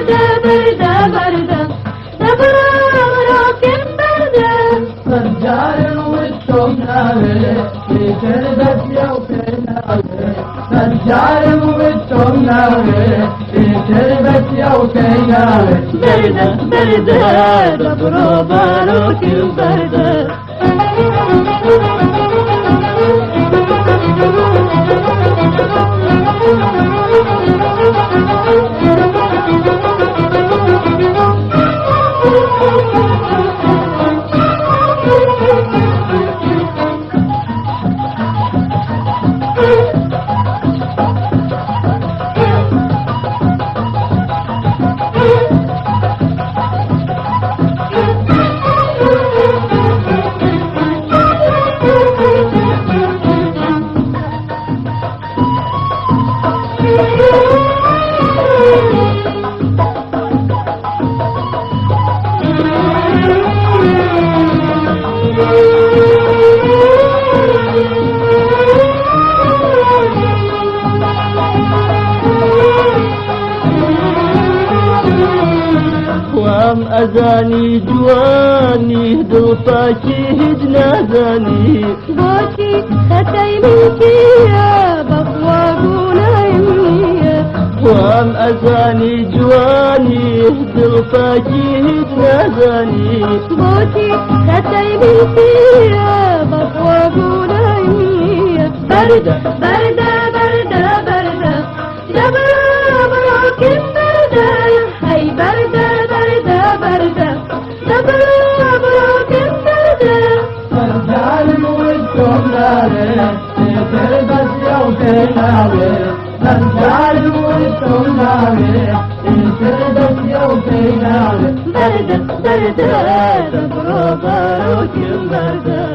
بردة بردة دبرة كم بردة رجال وانتم ناوي في تربت يوكيناوي رجال وانتم ناوي في تربت يوكيناوي بردة بردة دبرة كم بردة وام أزاني جواني دلفاكي هدنا زاني بوشي ختي منكي يا بقواقونا يمنية وام أزاني جواني دلفاكي هدنا زاني بوشي ختي منكي يا بقواقونا يمنية بردة بردة بردة بردة دبرة كم بردة هاي بردة بردة بردة دبرة كم بردة رجال وانتم ناوي في تربت يوكيناوي رجال وانتم ناوي في تربت يوكيناوي بردة بردة دبرة كم بردة